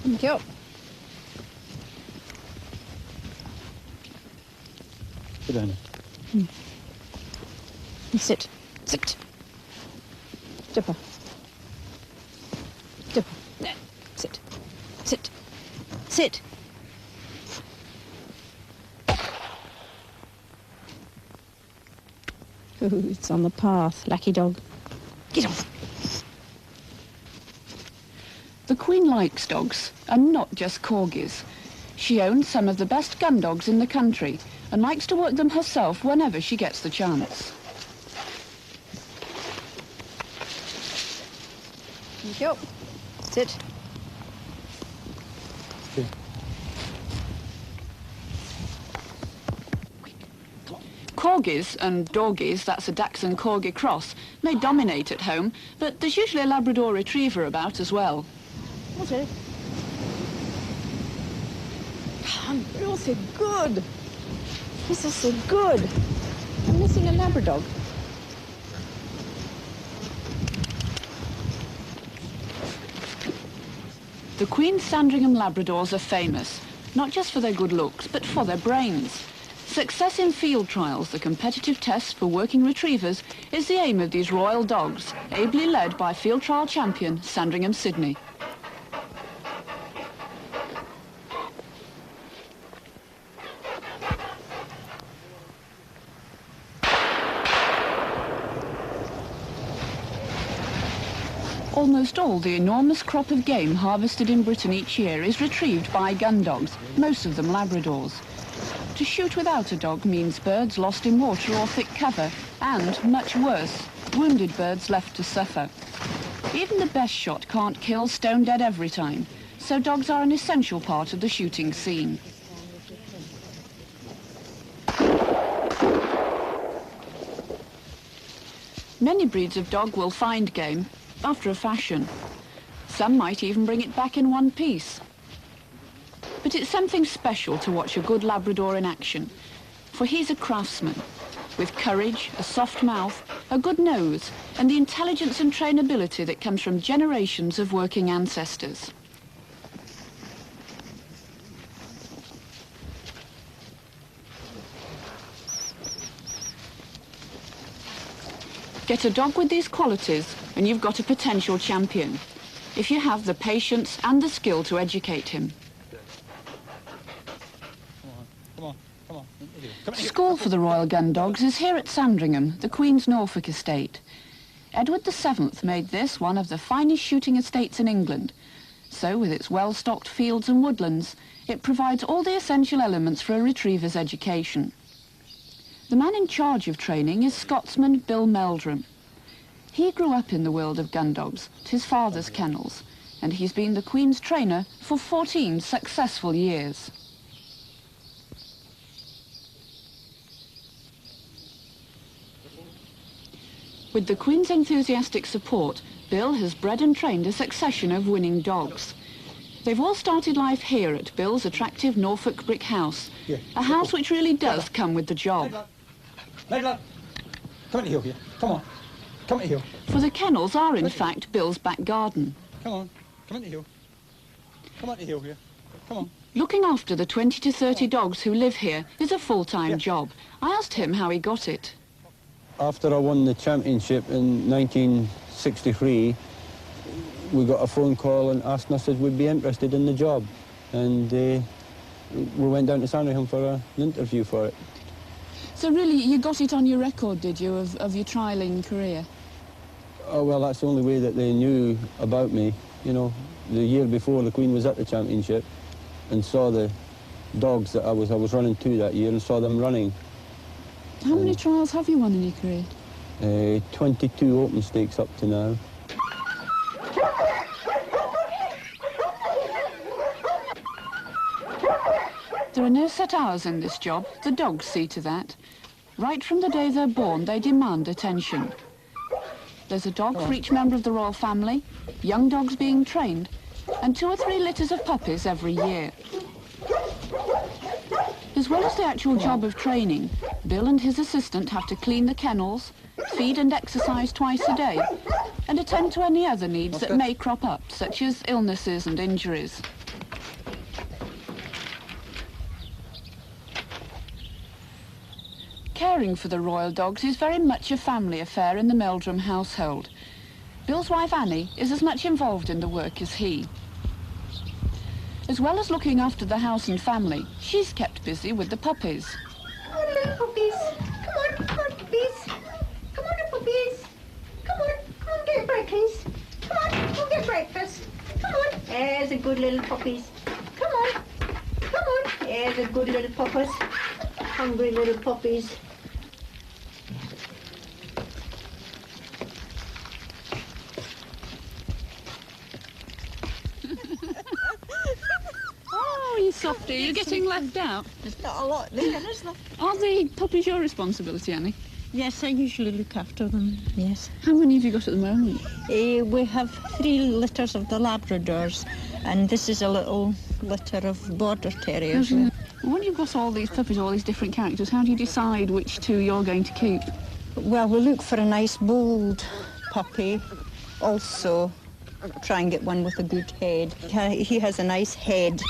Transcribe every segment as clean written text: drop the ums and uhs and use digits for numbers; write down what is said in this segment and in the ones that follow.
Thank you. Sit down. Sit. Sit. Dipper. Dipper. Sit. Sit. Sit. Ooh, it's on the path. Lucky dog. Get off. The Queen likes dogs, and not just corgis. She owns some of the best gun dogs in the country and likes to work them herself whenever she gets the chance. Thank you. Sit. Okay. Corgis and doggies, that's a Dachshund Corgi cross, may dominate at home, but there's usually a Labrador Retriever about as well. Okay. You're so good. This is so good. I'm missing a Labrador. The Queen Sandringham Labradors are famous, not just for their good looks, but for their brains. Success in field trials, the competitive test for working retrievers, is the aim of these royal dogs, ably led by field trial champion Sandringham Sydney. Almost all the enormous crop of game harvested in Britain each year is retrieved by gun dogs, most of them Labradors. To shoot without a dog means birds lost in water or thick cover, and, much worse, wounded birds left to suffer. Even the best shot can't kill stone dead every time, so dogs are an essential part of the shooting scene. Many breeds of dog will find game, after a fashion. Some might even bring it back in one piece. But it's something special to watch a good Labrador in action, for he's a craftsman, with courage, a soft mouth, a good nose, and the intelligence and trainability that comes from generations of working ancestors. Get a dog with these qualities and you've got a potential champion, if you have the patience and the skill to educate him. School for the Royal Gun Dogs is here at Sandringham, the Queen's Norfolk estate. Edward VII made this one of the finest shooting estates in England. So, with its well-stocked fields and woodlands, it provides all the essential elements for a retriever's education. The man in charge of training is Scotsman Bill Meldrum. He grew up in the world of gun dogs, at his father's kennels, and he's been the Queen's trainer for 14 successful years. With the Queen's enthusiastic support, Bill has bred and trained a succession of winning dogs. They've all started life here at Bill's attractive Norfolk brick house, a house which really does come with the job. Come on, heel here. Come on. Come on, heel. For the kennels are in fact Bill's back garden. Come on. Come on, heel. Come on, heel here. Come on. Looking after the 20 to 30 dogs who live here is a full-time job. I asked him how he got it. After I won the championship in 1963, we got a phone call and asked us if we'd be interested in the job. And we went down to Sandringham for an interview for it. So really, you got it on your record, did you, of your trialling career? Oh, well, that's the only way that they knew about me. You know, the year before, the Queen was at the championship and saw the dogs that I was running to that year and saw them running. How many trials have you won in your career? 22 open stakes up to now. There are no set hours in this job. The dogs see to that. Right from the day they're born, they demand attention. There's a dog for each member of the royal family, young dogs being trained, and 2 or 3 litters of puppies every year. As well as the actual job of training, Bill and his assistant have to clean the kennels, feed and exercise twice a day, and attend to any other needs that may crop up, such as illnesses and injuries. Caring for the royal dogs is very much a family affair in the Meldrum household. Bill's wife Annie is as much involved in the work as he. As well as looking after the house and family, she's kept busy with the puppies. Come on, little puppies. Come on, puppies. Come on, puppies. Come on, get breakfast. Come on, go get breakfast. Come on. There's a good little puppies. Come on. Come on. There's a good little puppies. Hungry little puppies. Oh, you softy, you're getting left out. There's not a lot there, is there? Are the puppies your responsibility, Annie? Yes, I usually look after them, yes. How many have you got at the moment? We have 3 litters of the Labradors, and this is a little litter of Border Terriers. When you've got all these puppies, all these different characters, how do you decide which 2 you're going to keep? Well, we look for a nice bold puppy. Also, try and get one with a good head. He has a nice head,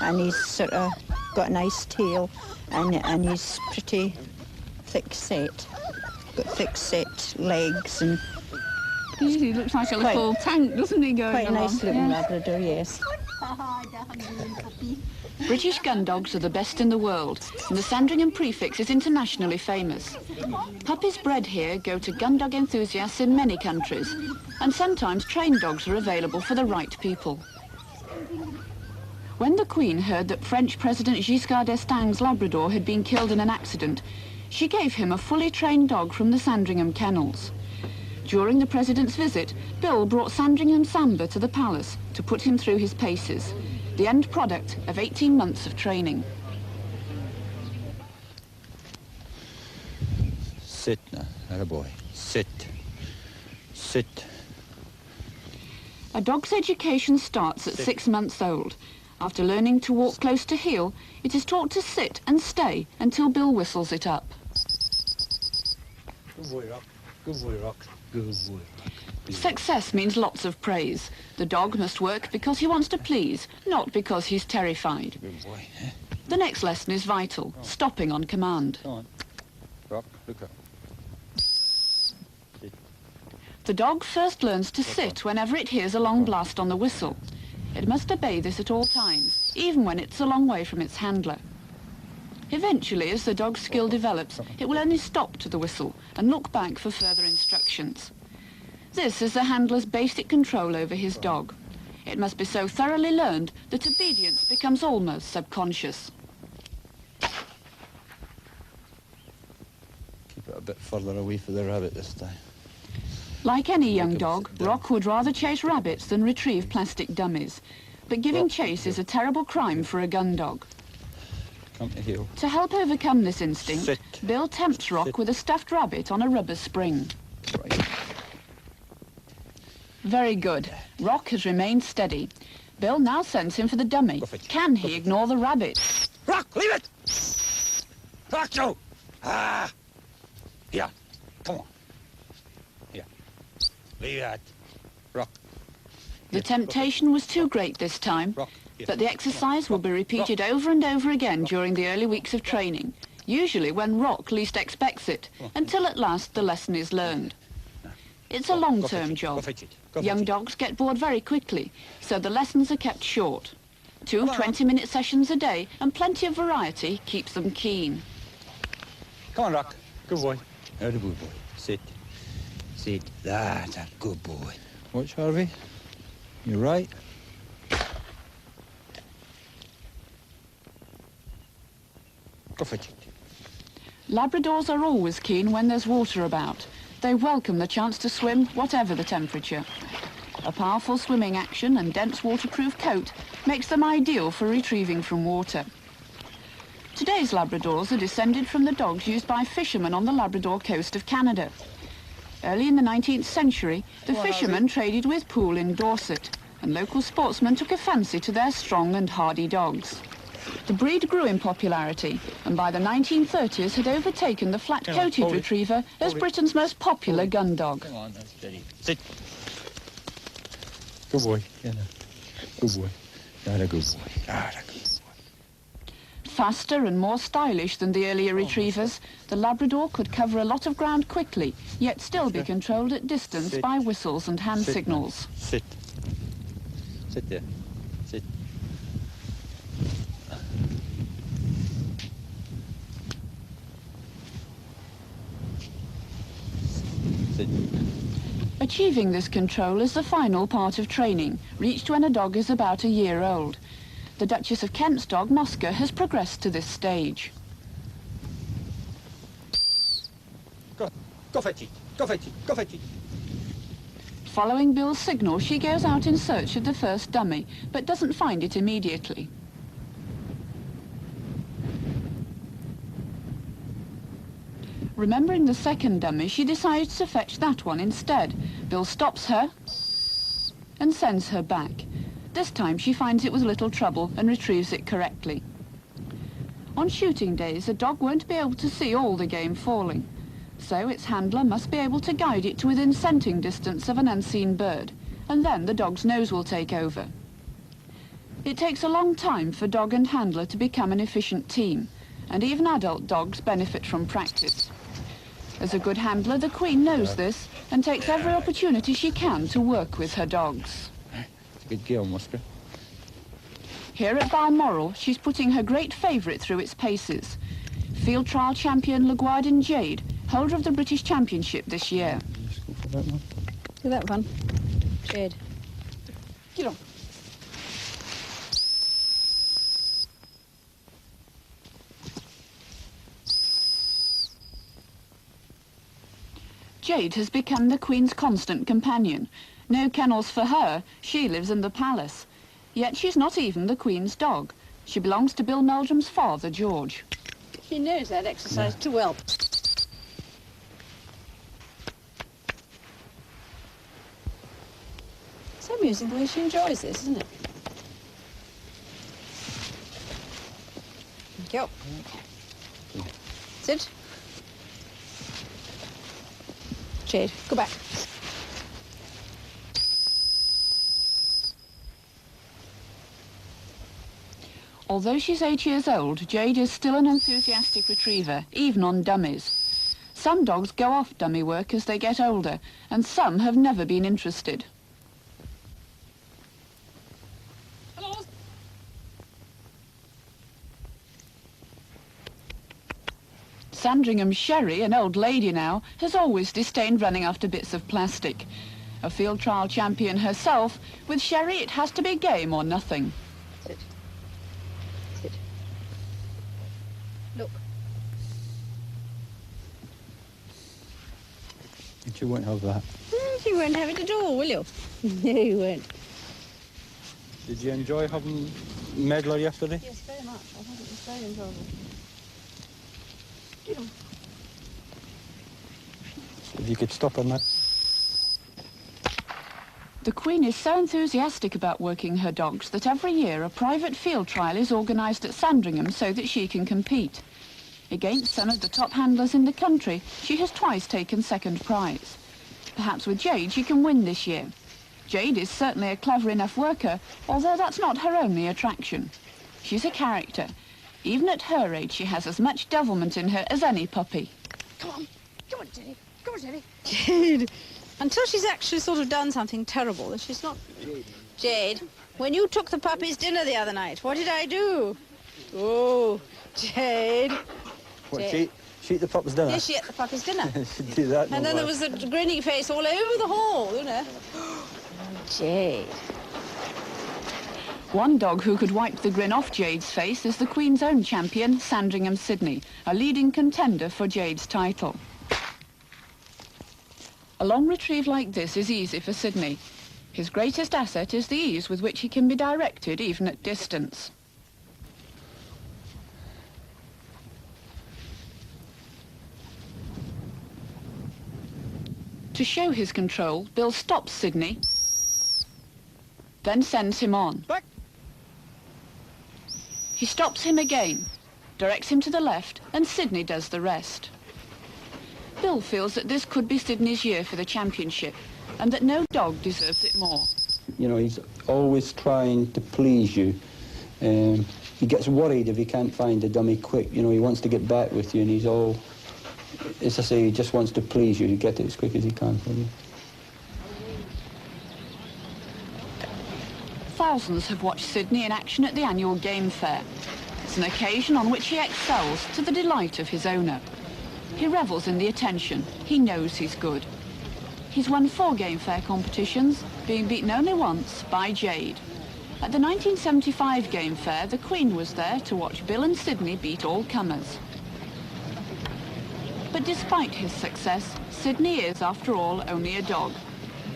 and he's sort of got a nice tail, and he's pretty thick set. Got thick set legs and He looks like a little tank, doesn't he, going quite a along? nice looking Yes. Labrador, yes. British gun dogs are the best in the world, and the Sandringham prefix is internationally famous. Puppies bred here go to gun dog enthusiasts in many countries, and sometimes trained dogs are available for the right people. When the Queen heard that French President Giscard d'Estaing's Labrador had been killed in an accident, she gave him a fully trained dog from the Sandringham kennels. During the President's visit, Bill brought Sandringham Samba to the palace to put him through his paces, the end product of 18 months of training. Sit now, attaboy. Sit. Sit. A dog's education starts at 6 months old. After learning to walk close to heel, it is taught to sit and stay until Bill whistles it up. Good boy, Rock. Good boy, Rock. Good boy. Success means lots of praise. The dog must work because he wants to please, not because he's terrified. Good boy, eh? The next lesson is vital, stopping on command. Come on. Rock, look up. The dog first learns to sit whenever it hears a long blast on the whistle. It must obey this at all times, even when it's a long way from its handler. Eventually, as the dog's skill develops, it will only stop to the whistle and look back for further instructions. This is the handler's basic control over his dog. It must be so thoroughly learned that obedience becomes almost subconscious. Keep it a bit further away from the rabbit this time. Like any young dog, Rock would rather chase rabbits than retrieve plastic dummies. But giving chase is a terrible crime for a gun dog. Come to heel. To help overcome this instinct, Sit. Bill tempts Rock Sit. with a stuffed rabbit on a rubber spring. Right. Very good. Rock has remained steady. Bill now sends him for the dummy. Go for it. Can he ignore the rabbit? Rock, leave it! Rock, Joe! Ah! Here, come on. Here. Leave that. Rock. The temptation was too great this time, Rock. Here. but the exercise will be repeated over and over again during the early weeks of training, usually when Rock least expects it, until at last the lesson is learned. It's a long-term job. Young dogs get bored very quickly, so the lessons are kept short. 2 20-minute sessions a day and plenty of variety keeps them keen. Come on, Rock. Good boy. Out of good boy. Sit. Sit. That's a good boy. Watch, Harvey. You're right. Go for it. Labradors are always keen when there's water about. They welcome the chance to swim, whatever the temperature. A powerful swimming action and dense waterproof coat makes them ideal for retrieving from water. Today's Labradors are descended from the dogs used by fishermen on the Labrador coast of Canada. Early in the 19th century, the fishermen traded with Poole in Dorset, and local sportsmen took a fancy to their strong and hardy dogs. The breed grew in popularity, and by the 1930s had overtaken the flat-coated retriever as Britain's most popular gun dog. Come on, that's steady. Sit. Good boy. Yeah, no. Good boy. Not a good boy. Not a good boy. Faster and more stylish than the earlier retrievers, the Labrador could cover a lot of ground quickly, yet still be controlled at distance by whistles and hand signals. Sit. Sit there. Sit. Sit. Achieving this control is the final part of training, reached when a dog is about a year old. The Duchess of Kent's dog, Mosca, has progressed to this stage. Go fetch it. Go fetch it. Go fetch it. Following Bill's signal, she goes out in search of the first dummy, but doesn't find it immediately. Remembering the second dummy, she decides to fetch that one instead. Bill stops her and sends her back. This time she finds it was little trouble and retrieves it correctly. On shooting days, a dog won't be able to see all the game falling, so its handler must be able to guide it to within scenting distance of an unseen bird, and then the dog's nose will take over. It takes a long time for dog and handler to become an efficient team, and even adult dogs benefit from practice. As a good handler, the Queen knows this and takes every opportunity she can to work with her dogs. Good girl, Mosca. Here at Balmoral, she's putting her great favourite through its paces. Field trial champion Laguardian Jade, holder of the British Championship this year. Let's go for that one. Do that one. Jade. Get on. Jade has become the Queen's constant companion. No kennels for her, she lives in the palace. Yet she's not even the Queen's dog. She belongs to Bill Meldrum's father, George. She knows that exercise too well. It's amusing the way she enjoys this, isn't it? Thank you. Sit. Jade, go back. Although she's 8 years old, Jade is still an enthusiastic retriever, even on dummies. Some dogs go off dummy work as they get older, and some have never been interested. Sandringham Sherry, an old lady now, has always disdained running after bits of plastic. A field trial champion herself, with Sherry it has to be game or nothing. Sit. Sit. Look. And you won't have that. You won't have it at all, will you? No, you won't. Did you enjoy having Medlar yesterday? Yes, very much. I thought it was very enjoyable. Get on. If you could stop her, Matt. The Queen is so enthusiastic about working her dogs that every year a private field trial is organised at Sandringham so that she can compete. Against some of the top handlers in the country, she has twice taken second prize. Perhaps with Jade she can win this year. Jade is certainly a clever enough worker, although that's not her only attraction. She's a character. Even at her age, she has as much devilment in her as any puppy. Come on, Teddy. Come on, Teddy. Jade. Until she's actually sort of done something terrible, that she's not... Jade, when you took the puppy's dinner the other night, what did I do? Oh, Jade. What, Jade. she ate the pup's dinner? Yes, she ate the puppy's dinner. She'd do that. And then there was a grinning face all over the hall, you know. Jade. One dog who could wipe the grin off Jade's face is the Queen's own champion, Sandringham Sydney, a leading contender for Jade's title. A long retrieve like this is easy for Sydney. His greatest asset is the ease with which he can be directed even at distance. To show his control, Bill stops Sydney, then sends him on. Back. He stops him again, directs him to the left, and Sydney does the rest. Bill feels that this could be Sydney's year for the championship, and that no dog deserves it more. You know, he's always trying to please you. He gets worried if he can't find the dummy quick. You know, he wants to get back with you, and he's all, as I say, he just wants to please you, to get it as quick as he can for you. Thousands have watched Sydney in action at the annual game fair. It's an occasion on which he excels to the delight of his owner. He revels in the attention. He knows he's good. He's won 4 game fair competitions, being beaten only once by Jade. At the 1975 game fair, the Queen was there to watch Bill and Sydney beat all comers. But despite his success, Sydney is, after all, only a dog.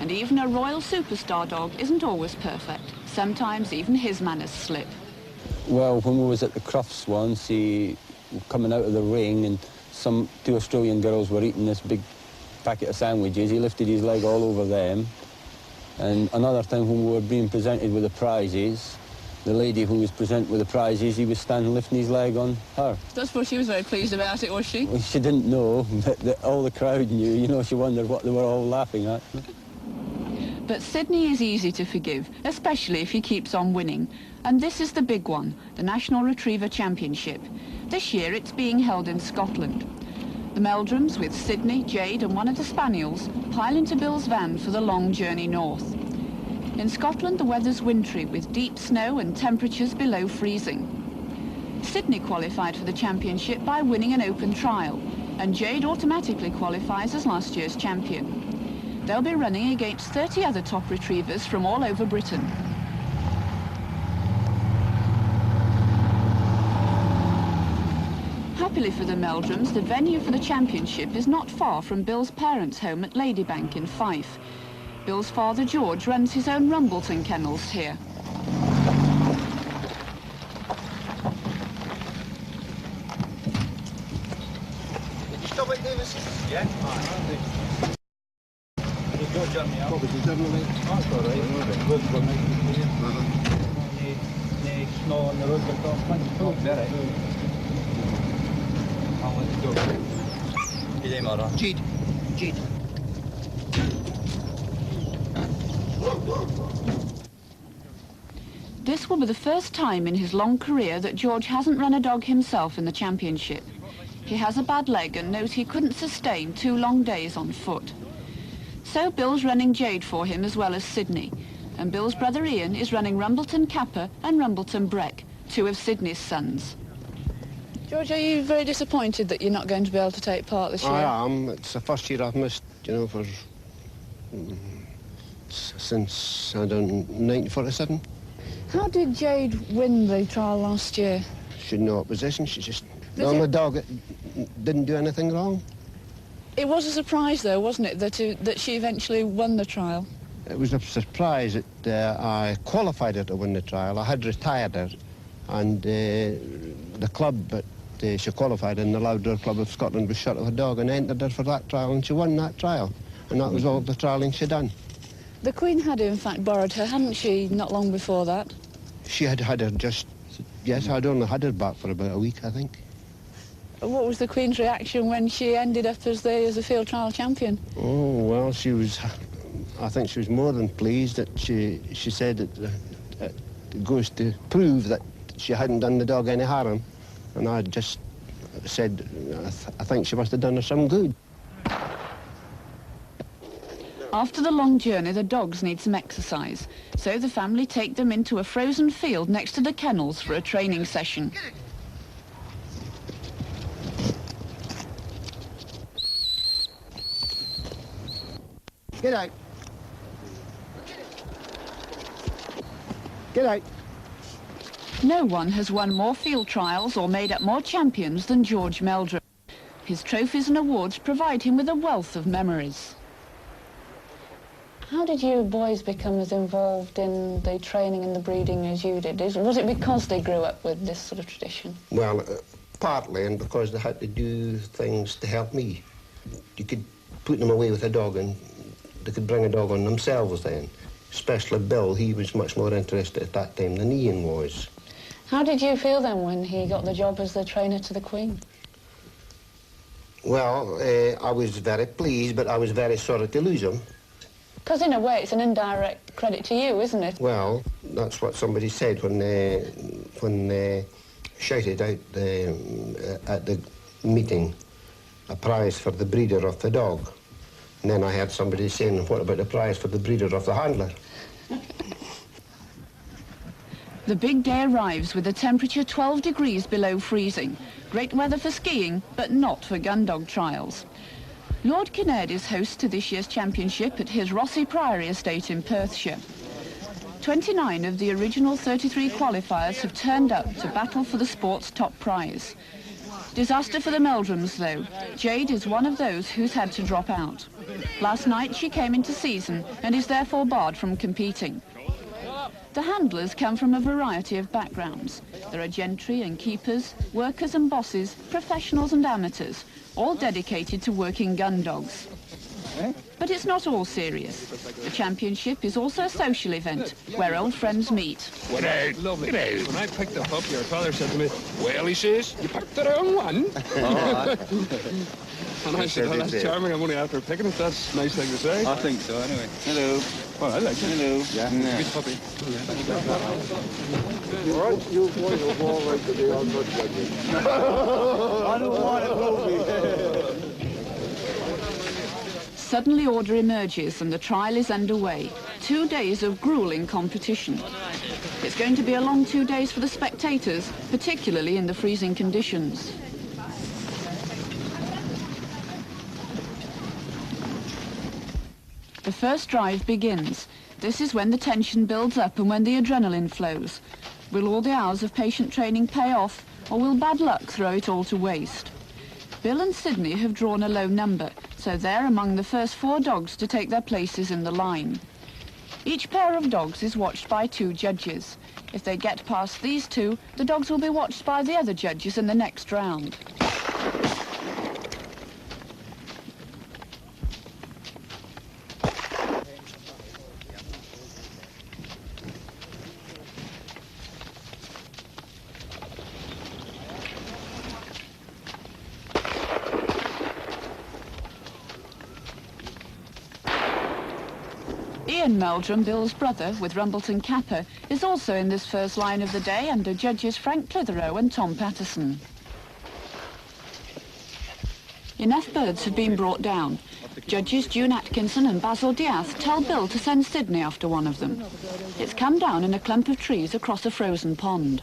And even a royal superstar dog isn't always perfect. Sometimes even his manners slip. Well, when we was at the Crufts once, he was coming out of the ring, and 2 Australian girls were eating this big packet of sandwiches. He lifted his leg all over them. And another time when we were being presented with the prizes, the lady who was presented with the prizes, he was standing lifting his leg on her. I don't suppose she was very pleased about it, was she? Well, she didn't know, but all the crowd knew. You know, she wondered what they were all laughing at. But Sydney is easy to forgive, especially if he keeps on winning. And this is the big one, the National Retriever Championship. This year it's being held in Scotland. The Meldrums, with Sydney, Jade and one of the Spaniels, pile into Bill's van for the long journey north. In Scotland, the weather's wintry, with deep snow and temperatures below freezing. Sydney qualified for the championship by winning an open trial, and Jade automatically qualifies as last year's champion. They'll be running against 30 other top retrievers from all over Britain. Happily for the Meldrums, the venue for the championship is not far from Bill's parents' home at Ladybank in Fife. Bill's father, George, runs his own Rumbleton kennels here. Did you stop it, Davis? Yeah. Don't jump me up. What was you doing, mate? Oh, it's all right. Good for me. Snow on the road, but don't punch. Oh, better. I'll let you go. Good day, Mara. Jade. Jade. This will be the first time in his long career that George hasn't run a dog himself in the championship. He has a bad leg and knows he couldn't sustain 2 long days on foot. So Bill's running Jade for him as well as Sydney. And Bill's brother Ian is running Rumbleton Kappa and Rumbleton Breck, 2 of Sydney's sons. George, are you very disappointed that you're not going to be able to take part this year? I am. It's the first year I've missed, you know, for since, I don't know, 1947. How did Jade win the trial last year? She had no opposition. She just, the only dog that didn't do anything wrong. It was a surprise, though, wasn't it, that she eventually won the trial? It was a surprise that I qualified her to win the trial. I had retired her, and the club that she qualified in, the Loudon Club of Scotland, was short of a dog and entered her for that trial, and she won that trial. And that was all the trialling she'd done. The Queen had, in fact, borrowed her, hadn't she, not long before that? She had had her just, yes, I'd only had her back for about a week, I think. What was the Queen's reaction when she ended up as a field trial champion? Oh, well, she was, I think she was more than pleased that she said that it goes to prove that she hadn't done the dog any harm. And I just said, I think she must have done her some good. After the long journey, the dogs need some exercise, so the family take them into a frozen field next to the kennels for a training session. Get out. Get out. No one has won more field trials or made up more champions than George Meldrum. His trophies and awards provide him with a wealth of memories. How did you boys become as involved in the training and the breeding as you did? Was it because they grew up with this sort of tradition? Well, partly, and because they had to do things to help me. You could put them away with a dog and they could bring a dog on themselves then. Especially Bill, he was much more interested at that time than Ian was. How did you feel then when he got the job as the trainer to the Queen? Well, I was very pleased, but I was very sorry to lose him. Because in a way it's an indirect credit to you, isn't it? Well, that's what somebody said when they shouted out at the meeting a prize for the breeder of the dog. And then I heard somebody saying, what about the prize for the breeder of the handler? The big day arrives with a temperature 12 degrees below freezing. Great weather for skiing, but not for gun dog trials. Lord Kinnaird is host to this year's championship at his Rossie Priory estate in Perthshire. 29 of the original 33 qualifiers have turned up to battle for the sport's top prize. Disaster for the Meldrums, though. Jade is one of those who's had to drop out. Last night she came into season and is therefore barred from competing. The handlers come from a variety of backgrounds. There are gentry and keepers, workers and bosses, professionals and amateurs, all dedicated to working gun dogs. But it's not all serious. The championship is also a social event where old friends meet. When I picked the pup, your father said to me, well, he says, you picked the wrong one. And I said, well, that's charming. I'm only after picking it. That's a nice thing to say. I think so, anyway. Hello. Well, I like it. Hello. Yeah. Good puppy. All right, you want to ball right to the old I don't want it, Ruby. Suddenly order emerges and the trial is underway. 2 days of grueling competition. It's going to be a long 2 days for the spectators, particularly in the freezing conditions. The first drive begins. This is when the tension builds up and when the adrenaline flows. Will all the hours of patient training pay off, or will bad luck throw it all to waste? Bill and Sydney have drawn a low number, so they're among the first 4 dogs to take their places in the line. Each pair of dogs is watched by 2 judges. If they get past these 2, the dogs will be watched by the other judges in the next round. Ian Meldrum, Bill's brother, with Rumbleton Capper, is also in this first line of the day under judges Frank Clitheroe and Tom Patterson. Enough birds have been brought down. Judges June Atkinson and Basil Diaz tell Bill to send Sydney after one of them. It's come down in a clump of trees across a frozen pond.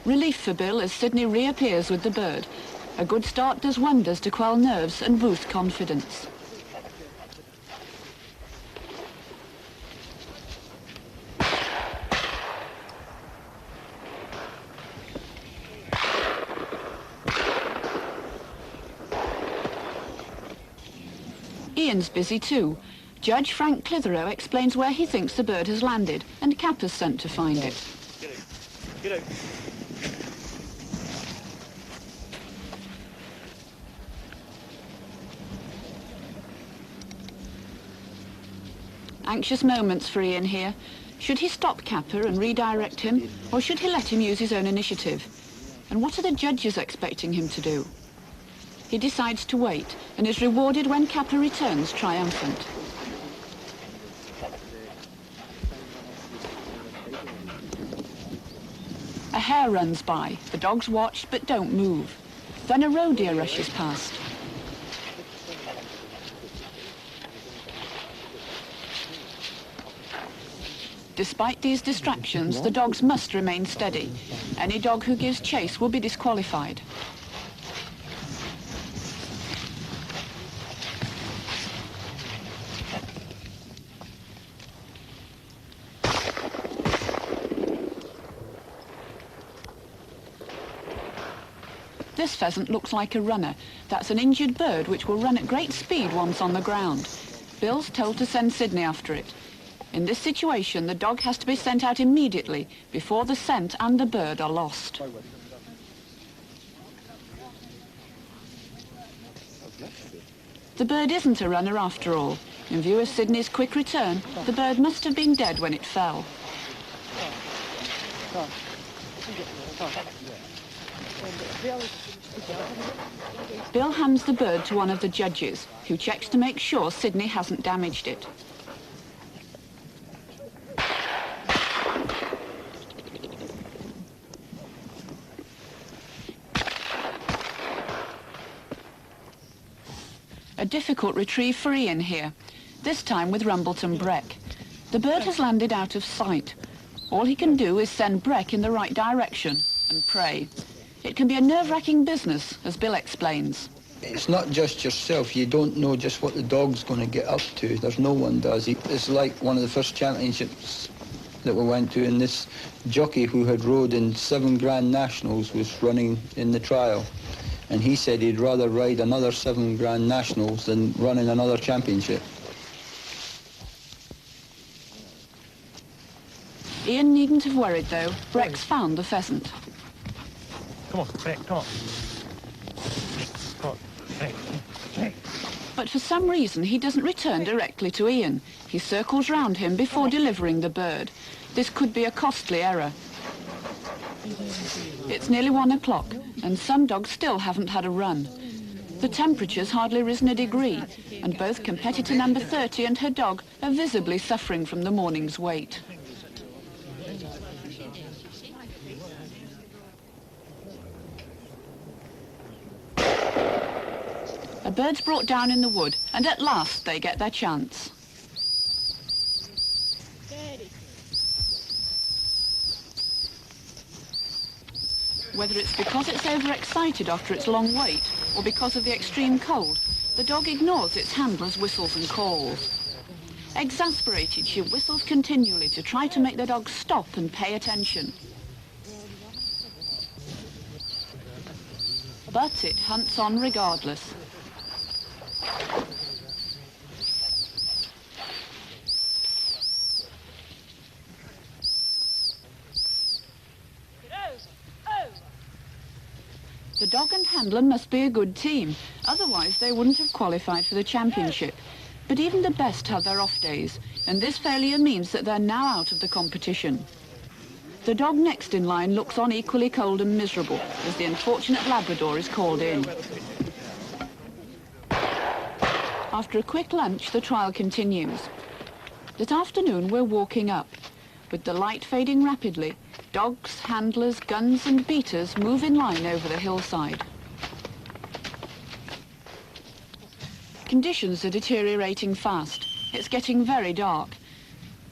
Relief for Bill as Sydney reappears with the bird. A good start does wonders to quell nerves and boost confidence. Ian's busy too. Judge Frank Clitheroe explains where he thinks the bird has landed, and Capper's sent to find it. Get out. Anxious moments for Ian here. Should he stop Capper and redirect him, or should he let him use his own initiative? And what are the judges expecting him to do? He decides to wait, and is rewarded when Capper returns triumphant. A hare runs by. The dogs watch, but don't move. Then a roe deer rushes past. Despite these distractions, the dogs must remain steady. Any dog who gives chase will be disqualified. This pheasant looks like a runner. That's an injured bird which will run at great speed once on the ground. Bill's told to send Sydney after it. In this situation, the dog has to be sent out immediately before the scent and the bird are lost. The bird isn't a runner after all. In view of Sydney's quick return, the bird must have been dead when it fell. Bill hands the bird to one of the judges, who checks to make sure Sydney hasn't damaged it. A difficult retrieve for Ian here, this time with Rumbleton Breck. The bird has landed out of sight. All he can do is send Breck in the right direction and pray. It can be a nerve-wracking business, as Bill explains. It's not just yourself. You don't know just what the dog's going to get up to. There's no one does. It's like one of the first championships that we went to, and this jockey who had rode in 7 Grand Nationals was running in the trial. And he said he'd rather ride another 7 Grand Nationals than run in another championship. Ian needn't have worried, though. Breck's found the pheasant. Come on, Breck, come on. Come on, Breck. But for some reason, he doesn't return directly to Ian. He circles round him before delivering the bird. This could be a costly error. It's nearly 1 o'clock, and some dogs still haven't had a run. The temperature's hardly risen a degree, and both competitor number 30 and her dog are visibly suffering from the morning's wait. A bird's brought down in the wood, and at last they get their chance. Whether it's because it's overexcited after its long wait, or because of the extreme cold, the dog ignores its handler's whistles and calls. Exasperated, she whistles continually to try to make the dog stop and pay attention. But it hunts on regardless. The dog and handler must be a good team, otherwise they wouldn't have qualified for the championship. But even the best have their off days, and this failure means that they're now out of the competition. The dog next in line looks on equally cold and miserable as the unfortunate Labrador is called in. After a quick lunch, the trial continues. That afternoon, we're walking up. With the light fading rapidly, dogs, handlers, guns and beaters move in line over the hillside. Conditions are deteriorating fast. It's getting very dark.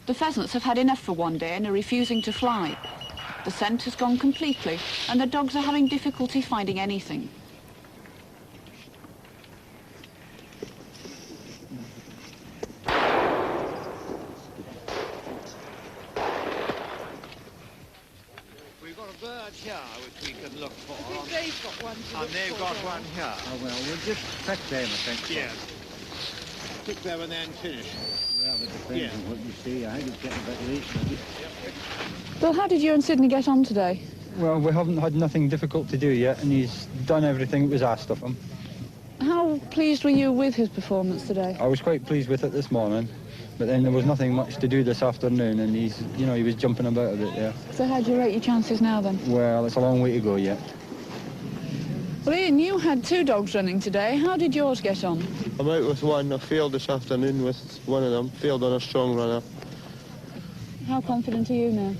The pheasants have had enough for one day and are refusing to fly. The scent has gone completely, and the dogs are having difficulty finding anything. We've got a bird here which we can look for. I think they've got one to And look they've for got then. one here. Oh, well, we'll just pick them, I think. Yes. Pick them and then finish. Well, it depends Yeah. on what you see. I think it's getting a bit late, maybe. Bill, how did you and Sydney get on today? Well, we haven't had nothing difficult to do yet, and he's done everything that was asked of him. How pleased were you with his performance today? I was quite pleased with it this morning, but then there was nothing much to do this afternoon, and he was jumping about a bit there. So how do you rate your chances now then? Well, it's a long way to go yet. Well, Ian, you had 2 dogs running today. How did yours get on? I'm out with one. I failed this afternoon with one of them. Failed on a strong runner. How confident are you now?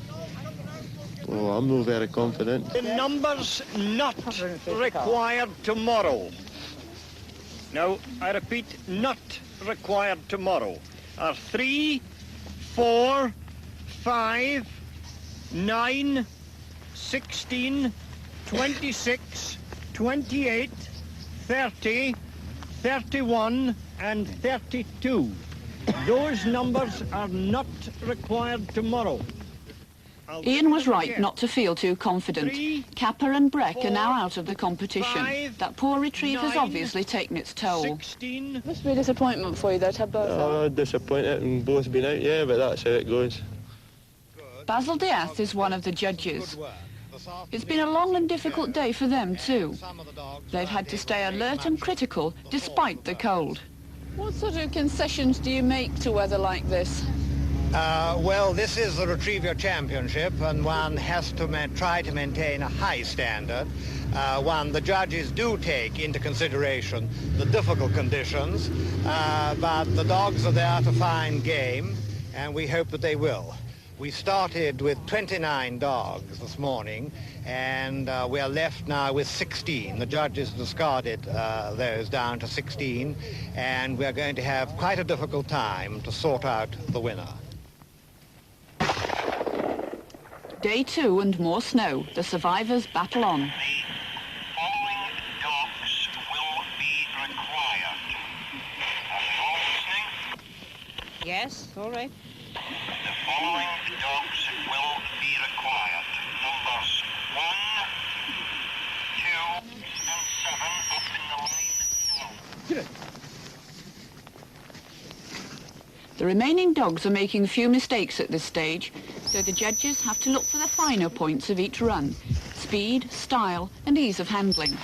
Oh, I'm not very confident. The numbers not required tomorrow. Now, I repeat, not required tomorrow are 3, 4, 5, 9, 16, 26, 28, 30, 31 and 32. Those numbers are not required tomorrow. Ian was right not to feel too confident. Kappa and Breck are now out of the competition. That poor retrieve has obviously taken its toll. 16. Must be a disappointment for you though to have both out. Oh, disappointed and both been out, yeah, but that's how it goes. Basil Diaz is one of the judges. It's been a long and difficult day for them too. They've had to stay alert and critical despite the cold. What sort of concessions do you make to weather like this? Well, this is the Retriever Championship, and one has to try to maintain a high standard. The judges do take into consideration the difficult conditions, but the dogs are there to find game, and we hope that they will. We started with 29 dogs this morning, and we are left now with 16. The judges discarded those down to 16, and we are going to have quite a difficult time to sort out the winner. Day 2 and more snow. The survivors battle on. The following dogs will be required. Are you all listening? Yes, all right. The following dogs will be required. Numbers 1, 2, and 7 up in the line below. The remaining dogs are making few mistakes at this stage, so the judges have to look for the finer points of each run: speed, style, and ease of handling.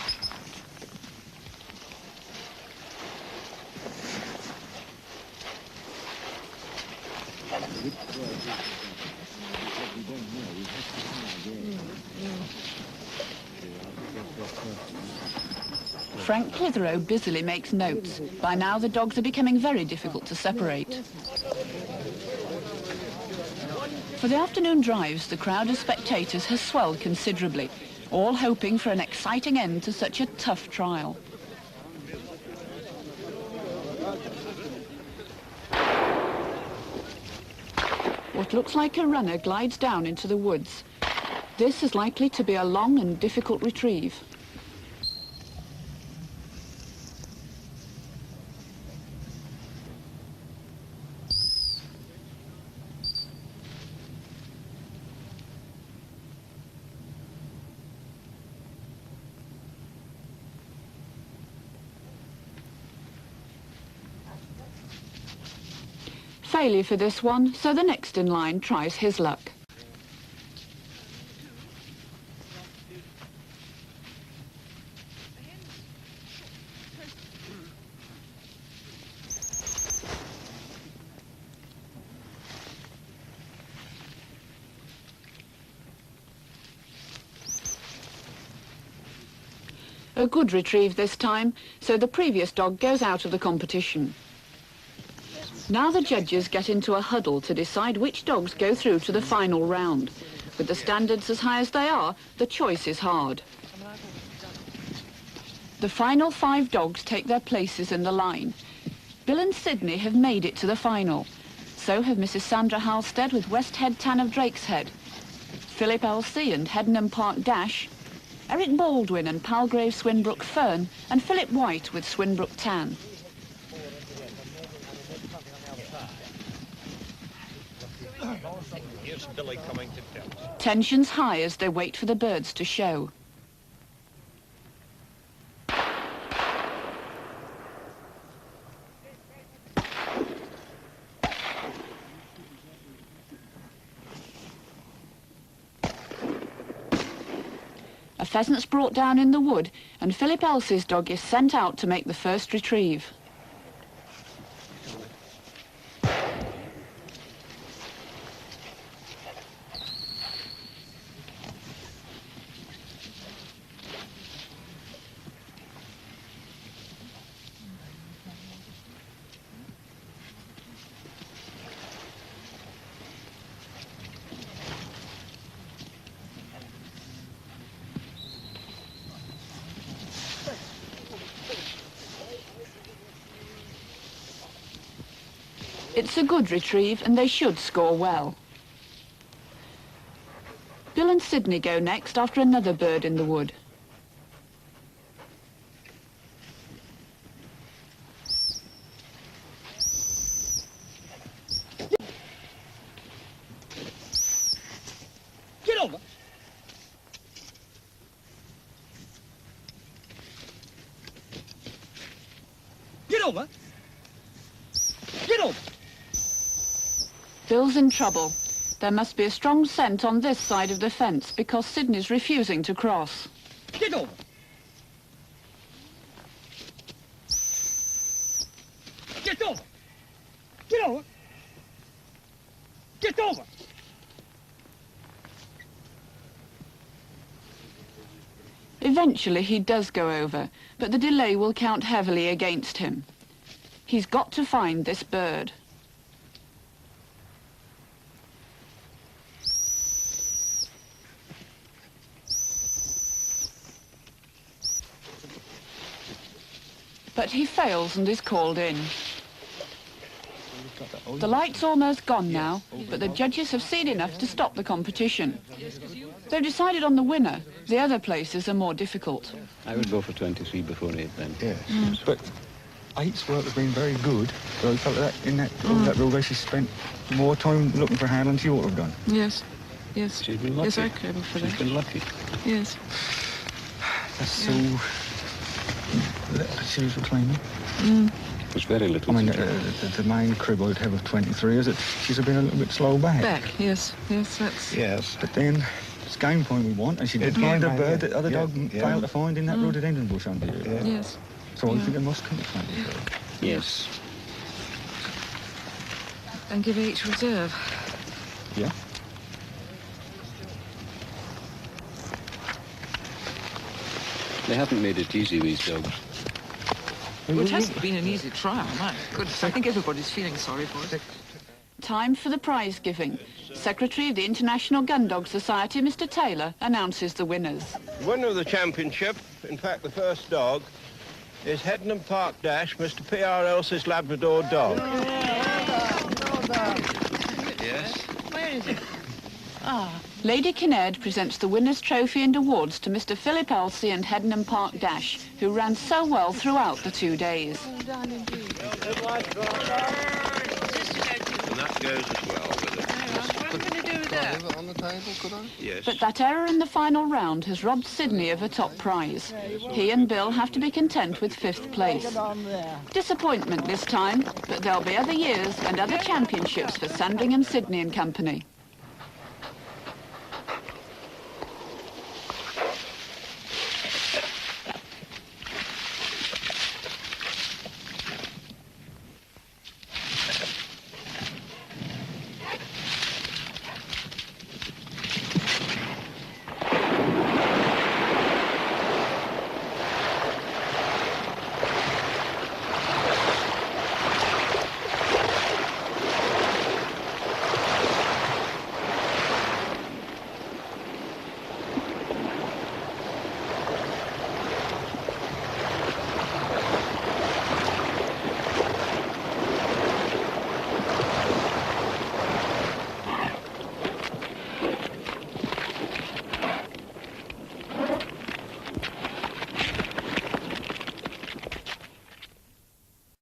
Frank Clitheroe busily makes notes. By now the dogs are becoming very difficult to separate. For the afternoon drives, the crowd of spectators has swelled considerably, all hoping for an exciting end to such a tough trial. What looks like a runner glides down into the woods. This is likely to be a long and difficult retrieve. Failure for this one, so the next in line tries his luck. A good retrieve this time, so the previous dog goes out of the competition. Now the judges get into a huddle to decide which dogs go through to the final round. With the standards as high as they are, the choice is hard. The final 5 dogs take their places in the line. Bill and Sydney have made it to the final. So have Mrs. Sandra Halstead with West Head Tan of Drakeshead, Philip Elsey and Hedenham Park Dash, Eric Baldwin and Palgrave Swinbrook Fern, and Philip White with Swinbrook Tan. Here's Billy coming to tell us. Tensions high as they wait for the birds to show. A pheasant's brought down in the wood, and Philip Elsey's dog is sent out to make the first retrieve. It's a good retrieve and they should score well. Bill and Sydney go next after another bird in the wood. over. Get over. Get over. Bill's in trouble. There must be a strong scent on this side of the fence because Sydney's refusing to cross. Get over. Get over. Get over. Get over. Eventually he does go over, but the delay will count heavily against him. He's got to find this bird. But he fails and is called in. The light's almost gone now, but the judges have seen enough to stop the competition. They've decided on the winner. The other places are more difficult. I would go for 23 before 8 then. Yes. But 8's work has been very good. But I felt that in that road race she spent more time looking for handling than she ought to have done. Yes. Yes. She's been lucky. Yes, I came for that. She's been lucky. Yes. That's so little she was reclaiming. It was very little. I mean, the main crib I'd have of 23 is that she's been a little bit slow back. Back, yes. Yes, that's... Yes. But then it's game point we want, and she did find a bird that other dog failed to find in that rhododendron bush under here. Yes. So I think it must come to 23. Yes. And give each reserve. Yeah. They haven't made it easy, these dogs. Well, it hasn't been an easy trial, my goodness. I think everybody's feeling sorry for it. Time for the prize giving. Secretary of the International Gun Dog Society, Mr. Taylor, announces the winners. Winner of the championship, in fact the first dog, is Headnam Park Dash, Mr. P.R. Elsa's Labrador dog. Yes. Where is it? Ah. Lady Kinnaird presents the winner's trophy and awards to Mr. Philip Elsey and Headnam Park Dash, who ran so well throughout the 2 days. Well done indeed. And that goes as well with it. What are we going to do with that? Leave it on the table, could I? Yes. But that error in the final round has robbed Sydney of a top prize. He and Bill have to be content with 5th place. Disappointment this time, but there'll be other years and other championships for Sandringham, Sydney and Company.